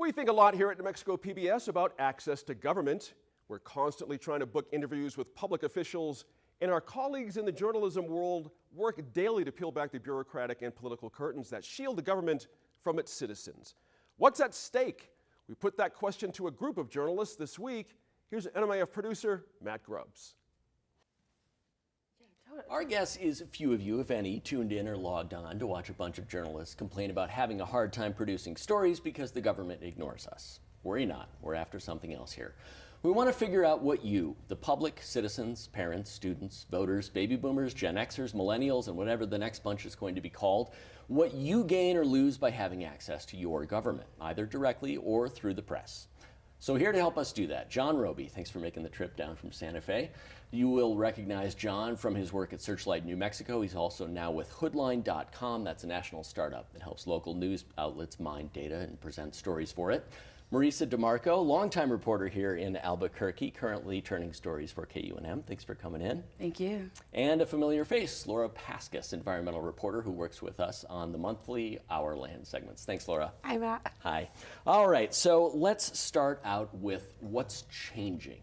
We think a lot here at New Mexico PBS about access to government. We're constantly trying to book interviews with public officials, and our colleagues in the journalism world work daily to peel back the bureaucratic and political curtains that shield the government from its citizens. What's at stake? We put that question to a group of journalists this week. Here's NMIF producer Matt Grubbs. Our guess is few of you, if any, tuned in or logged on to watch a bunch of journalists complain about having a hard time producing stories because the government ignores us. Worry not, we're after something else here. We want to figure out what you, the public, citizens, parents, students, voters, baby boomers, Gen Xers, millennials, and whatever the next bunch is going to be called, what you gain or lose by having access to your government, either directly or through the press. So here to help us do that, John Roby. Thanks for making the trip down from Santa Fe. You will recognize John from his work at Searchlight New Mexico. He's also now with Hoodline.com. That's a national startup that helps local news outlets mine data and present stories for it. Marisa DeMarco, longtime reporter here in Albuquerque, currently turning stories for KUNM. Thanks for coming in. Thank you. And a familiar face, Laura Paskus, environmental reporter who works with us on the monthly Our Land segments. Thanks, Laura. Hi, Matt. Hi. All right, so let's start out with what's changing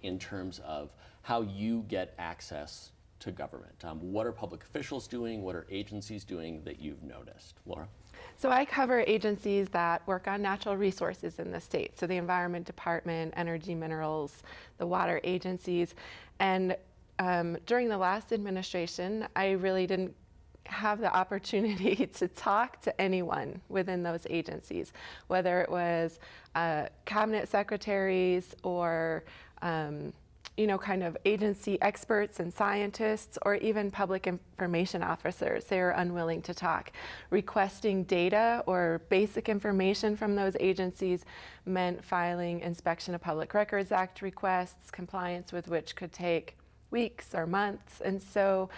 in terms of how you get access to government. What are public officials doing? What are agencies doing that you've noticed? Laura? So I cover agencies that work on natural resources in the state. So the Environment Department, Energy Minerals, the water agencies. And during the last administration, I really didn't have the opportunity to talk to anyone within those agencies, whether it was cabinet secretaries or kind of agency experts and scientists, or even public information officers. They were unwilling to talk. Requesting data or basic information from those agencies meant filing Inspection of Public Records Act requests, compliance with which could take weeks or months. And so,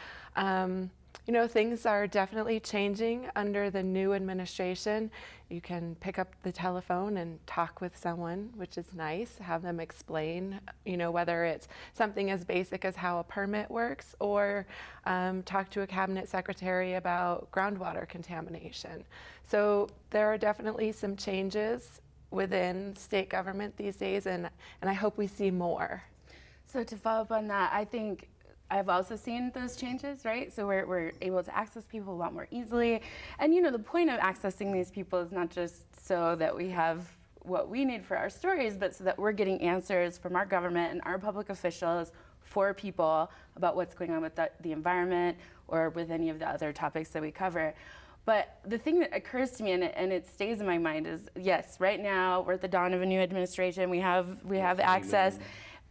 things are definitely changing under the new administration. You can pick up the telephone and talk with someone, which is nice, have them explain, whether it's something as basic as how a permit works, or talk to a cabinet secretary about groundwater contamination. So there are definitely some changes within state government these days, and I hope we see more. So to follow up on that, I think I've also seen those changes, right? So we're able to access people a lot more easily. And the point of accessing these people is not just so that we have what we need for our stories, but so that we're getting answers from our government and our public officials for people about what's going on with the environment or with any of the other topics that we cover. But the thing that occurs to me, and it stays in my mind, is yes, right now we're at the dawn of a new administration. We have access.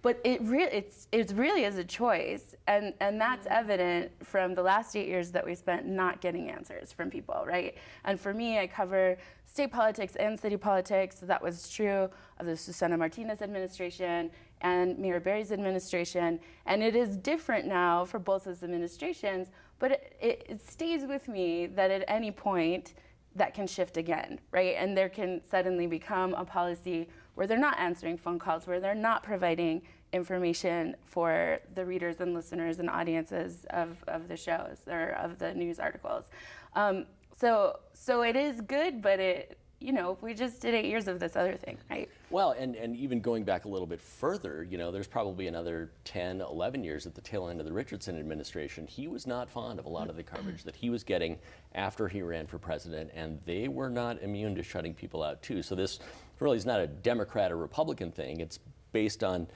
But it really is a choice, and that's evident from the last 8 years that we spent not getting answers from people, right? And for me, I cover state politics and city politics. So that was true of the Susana Martinez administration and Mayor Berry's administration, and it is different now for both those administrations. But it stays with me that at any point that can shift again, right? And there can suddenly become a policy where they're not answering phone calls, where they're not providing information for the readers and listeners and audiences of the shows or of the news articles. So it is good, but we just did 8 years of this other thing, right? Well, and even going back a little bit further, there's probably another 10, 11 years at the tail end of the Richardson administration. He was not fond of a lot of the coverage that he was getting after he ran for president, and they were not immune to shutting people out too. So this really is not a Democrat or Republican thing. It's based on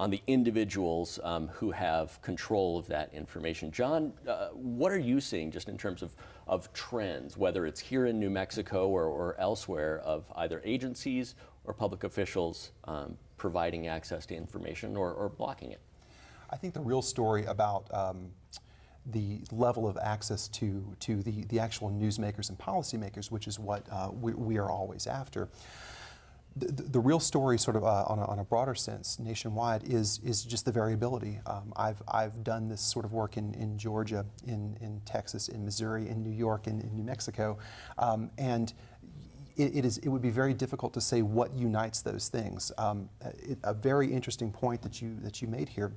the individuals who have control of that information. John, what are you seeing just in terms of trends, whether it's here in New Mexico or elsewhere, of either agencies or public officials providing access to information or blocking it? I think the real story about the level of access to the actual newsmakers and policymakers, which is what we are always after. The real story, sort of on a broader sense, nationwide, is just the variability. I've done this sort of work in Georgia, in Texas, in Missouri, in New York, in New Mexico, and it would be very difficult to say what unites those things. A very interesting point that you made here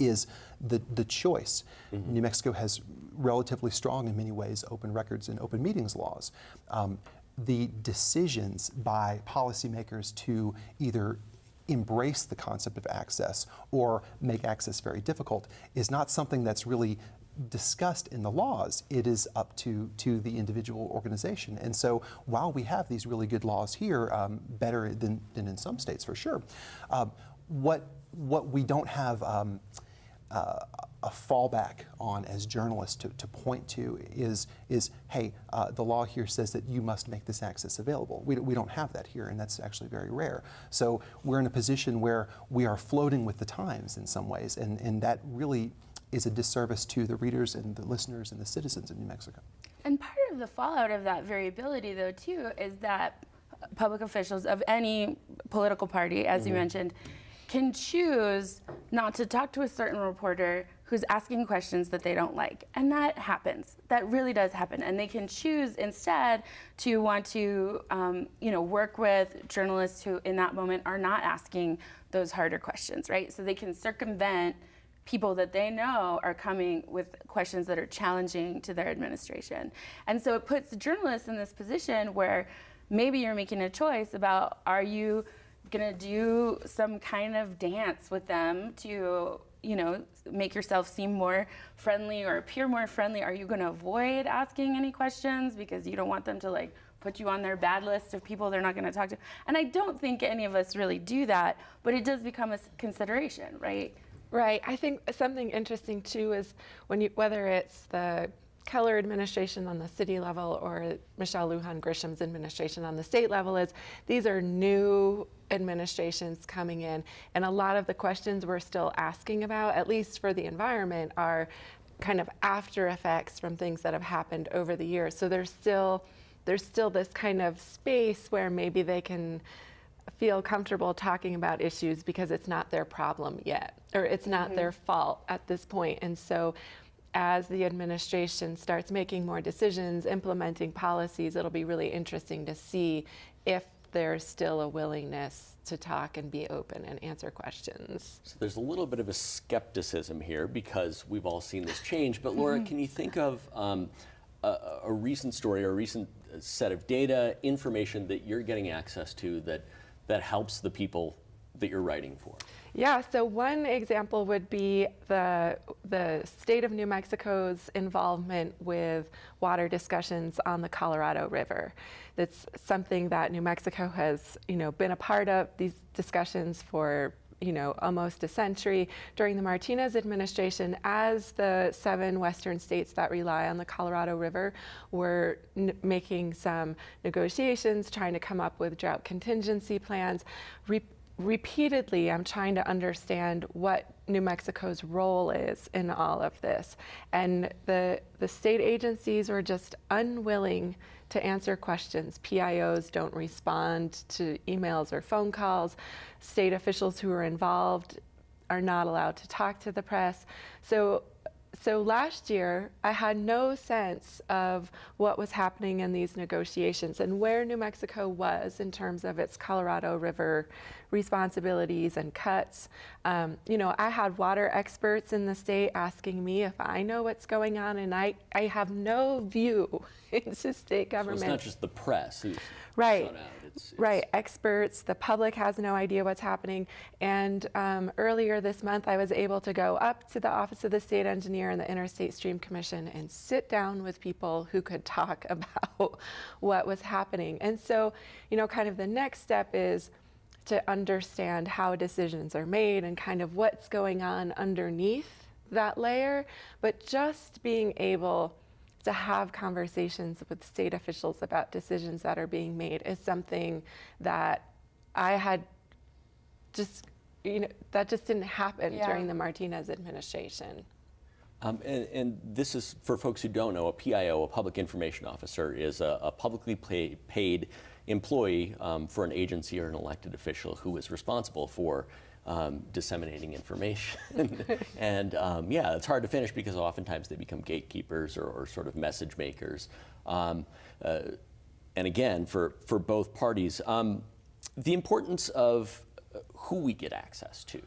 is the choice. Mm-hmm. New Mexico has relatively strong, in many ways, open records and open meetings laws. the decisions by policymakers to either embrace the concept of access or make access very difficult is not something that's really discussed in the laws. It is up to the individual organization. And so while we have these really good laws here, better than in some states for sure, what we don't have a fallback on as journalists to point to is hey, the law here says that you must make this access available. We don't have that here, and that's actually very rare. So we're in a position where we are floating with the times in some ways, and that really is a disservice to the readers and the listeners and the citizens of New Mexico. And part of the fallout of that variability, though, too, is that public officials of any political party, as you mentioned, can choose not to talk to a certain reporter who's asking questions that they don't like. And that happens. That really does happen. And they can choose instead to want to work with journalists who in that moment are not asking those harder questions, right? So they can circumvent people that they know are coming with questions that are challenging to their administration. And so it puts journalists in this position where maybe you're making a choice about, are you gonna do some kind of dance with them to, make yourself seem more friendly or appear more friendly? Are you gonna avoid asking any questions because you don't want them to put you on their bad list of people they're not gonna talk to? And I don't think any of us really do that, but it does become a consideration, right? Right. I think something interesting too is whether it's the Keller administration on the city level or Michelle Lujan Grisham's administration on the state level, is these are new administrations coming in, and a lot of the questions we're still asking about, at least for the environment, are kind of after effects from things that have happened over the years. So there's still this kind of space where maybe they can feel comfortable talking about issues because it's not their problem yet, or it's not their fault at this point. And so as the administration starts making more decisions, implementing policies, it'll be really interesting to see if there's still a willingness to talk and be open and answer questions. So there's a little bit of a skepticism here because we've all seen this change. But Laura, can you think of a recent story or a recent set of data, information that you're getting access to that helps the people that you're writing for? Yeah, so one example would be the state of New Mexico's involvement with water discussions on the Colorado River. That's something that New Mexico has, been a part of, these discussions for almost a century. During the Martinez administration, as the 7 western states that rely on the Colorado River were making some negotiations, trying to come up with drought contingency plans, repeatedly I'm trying to understand what New Mexico's role is in all of this. And the state agencies are just unwilling to answer questions. PIOs don't respond to emails or phone calls. State officials who are involved are not allowed to talk to the press. So last year, I had no sense of what was happening in these negotiations and where New Mexico was in terms of its Colorado River responsibilities and cuts. I had water experts in the state asking me if I know what's going on, and I have no view into state government. So it's not just the press who's right. shut out. It's Right, experts, the public has no idea what's happening. And earlier this month, I was able to go up to the Office of the State Engineer and the Interstate Stream Commission and sit down with people who could talk about what was happening. And so, kind of the next step is to understand how decisions are made and kind of what's going on underneath that layer, but just being able to have conversations with state officials about decisions that are being made is something that I had just, that just didn't happen during the Martinez administration. And this is, for folks who don't know, a PIO, a public information officer, is a publicly paid employee for an agency or an elected official who is responsible for disseminating information. And it's hard to finish because oftentimes they become gatekeepers or sort of message makers. And again, for both parties, the importance of who we get access to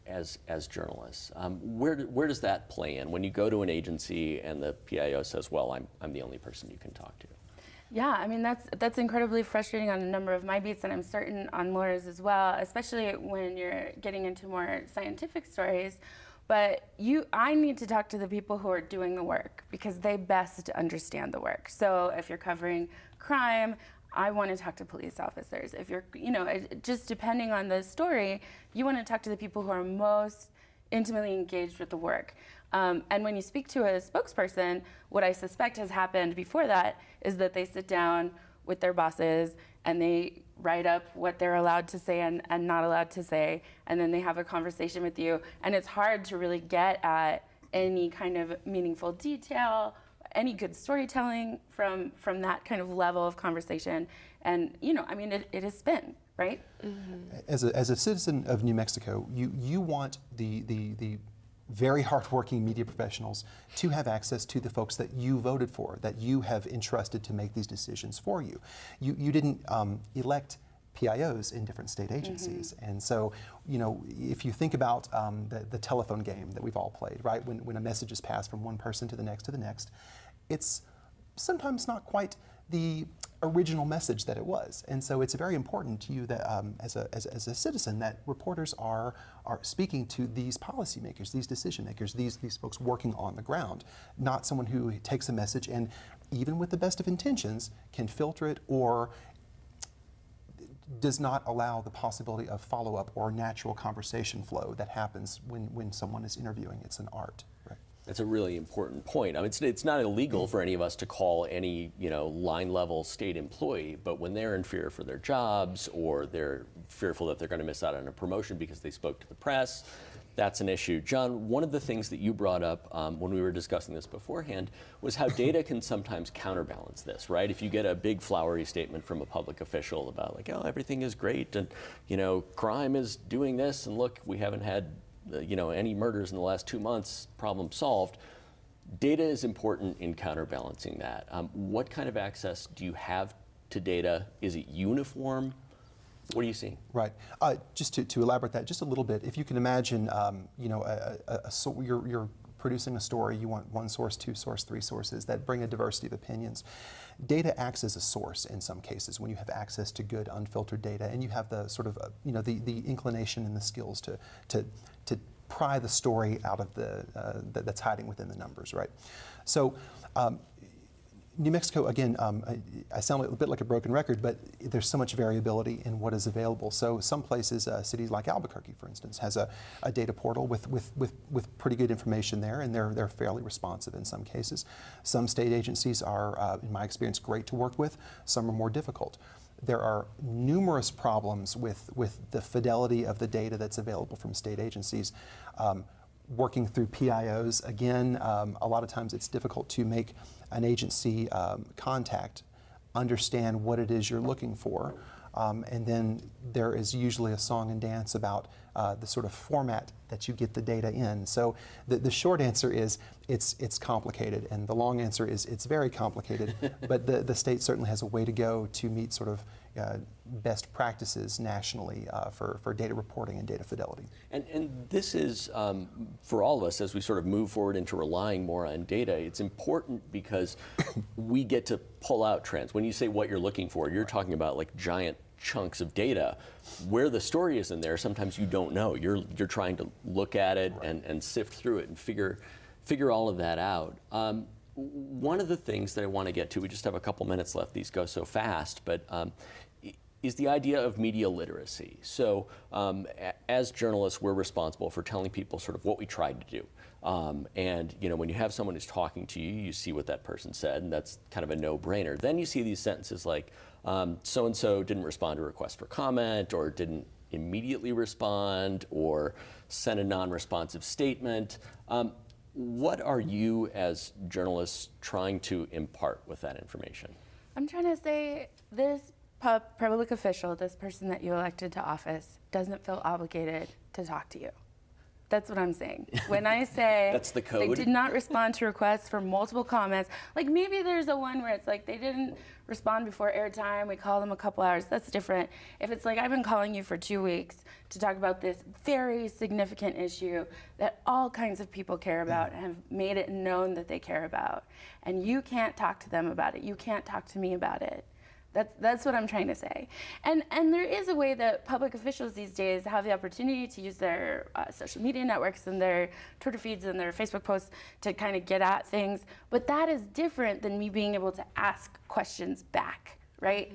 as journalists. Where does that play in when you go to an agency and the PIO says, well, I'm the only person you can talk to? Yeah, I mean that's incredibly frustrating on a number of my beats, and I'm certain on Laura's as well, especially when you're getting into more scientific stories. But I need to talk to the people who are doing the work because they best understand the work. So if you're covering crime, I want to talk to police officers. If you're, just depending on the story, you want to talk to the people who are most intimately engaged with the work. And when you speak to a spokesperson, what I suspect has happened before that is that they sit down with their bosses and they write up what they're allowed to say and not allowed to say, and then they have a conversation with you. And it's hard to really get at any kind of meaningful detail, any good storytelling from that kind of level of conversation. And, it has been, right? Mm-hmm. As a citizen of New Mexico, you want the very hardworking media professionals to have access to the folks that you voted for, that you have entrusted to make these decisions for you. You didn't elect PIOs in different state agencies. Mm-hmm. And so, if you think about the telephone game that we've all played, right? When a message is passed from one person to the next, it's sometimes not quite the original message that it was. And so it's very important to you that as a citizen that reporters are speaking to these policymakers, these decision makers, these folks working on the ground, not someone who takes a message and even with the best of intentions can filter it or does not allow the possibility of follow-up or natural conversation flow that happens when someone is interviewing. It's an art. Right? That's a really important point. I mean, it's not illegal for any of us to call any, line level state employee, but when they're in fear for their jobs or they're fearful that they're going to miss out on a promotion because they spoke to the press, that's an issue. John, one of the things that you brought up when we were discussing this beforehand was how data can sometimes counterbalance this, right? If you get a big flowery statement from a public official about like, oh, everything is great and, crime is doing this and look, we haven't had any murders in the last 2 months, problem solved. Data is important in counterbalancing that. What kind of access do you have to data? Is it uniform? What are you seeing? Right. Just to elaborate that just a little bit, if you can imagine, you're producing a story, you want one source, two source, three sources that bring a diversity of opinions. Data acts as a source in some cases when you have access to good unfiltered data and you have the sort of, the inclination and the skills to pry the story out of that's hiding within the numbers, right? So New Mexico, again, I sound a bit like a broken record, but there's so much variability in what is available. So some places, cities like Albuquerque, for instance, has a data portal with pretty good information there, and they're fairly responsive in some cases. Some state agencies are, in my experience, great to work with. Some are more difficult. There are numerous problems with the fidelity of the data that's available from state agencies. Working through PIOs, again, a lot of times it's difficult to make an agency contact understand what it is you're looking for. And then there is usually a song and dance about the sort of format that you get the data in. So the short answer is it's complicated, and the long answer is it's very complicated, but the state certainly has a way to go to meet sort of best practices nationally for data reporting and data fidelity. And this is, for all of us, as we sort of move forward into relying more on data, it's important because we get to pull out trends. When you say what you're looking for, you're talking about like giant chunks of data. Where the story is in there, sometimes you don't know. You're trying to look at it and sift through it and figure all of that out. One of the things that I want to get to, we just have a couple minutes left, these go so fast, but is the idea of media literacy. So as journalists, we're responsible for telling people sort of what we tried to do. And when you have someone who's talking to you, you see what that person said, and that's kind of a no-brainer. Then you see these sentences like, so-and-so didn't respond to a request for comment, or didn't immediately respond, or sent a non-responsive statement. What are you as journalists trying to impart with that information? I'm trying to say this public official, this person that you elected to office, doesn't feel obligated to talk to you. That's what I'm saying. When I say That's the they code? did not respond to requests for multiple comments, like maybe there's a one where it's like they didn't respond before airtime, we call them a couple hours, that's different. If it's like I've been calling you for 2 weeks to talk about this very significant issue that all kinds of people care about and have made it known that they care about, and you can't talk to them about it, you can't talk to me about it. That's what I'm trying to say. And there is a way that public officials these days have the opportunity to use their social media networks and their Twitter feeds and their Facebook posts to kind of get at things. But that is different than me being able to ask questions back, right?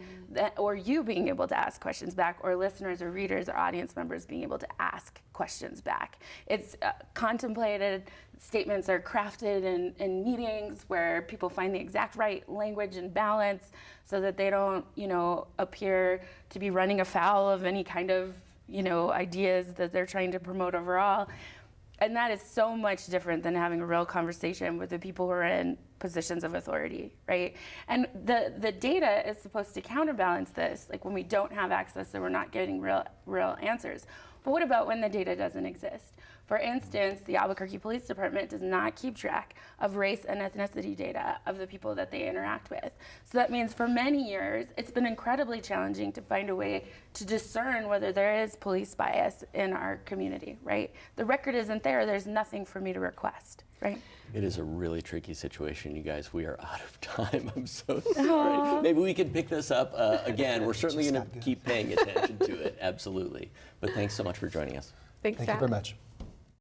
Or you being able to ask questions back, or listeners or readers or audience members being able to ask questions back. It's contemplated. Statements are crafted in meetings where people find the exact right language and balance so that they don't, appear to be running afoul of any kind of, ideas that they're trying to promote overall. And that is so much different than having a real conversation with the people who are in positions of authority, right? And the data is supposed to counterbalance this, like when we don't have access, so we're not getting real answers. But what about when the data doesn't exist? For instance, the Albuquerque Police Department does not keep track of race and ethnicity data of the people that they interact with. So that means for many years, it's been incredibly challenging to find a way to discern whether there is police bias in our community, right? The record isn't there, there's nothing for me to request, right? It is a really tricky situation, you guys. We are out of time. I'm so sorry. Maybe we can pick this up again. We're certainly Just going got to good. keep paying attention to it, absolutely. But thanks so much for joining us. Thanks, Thank you Zach. very much.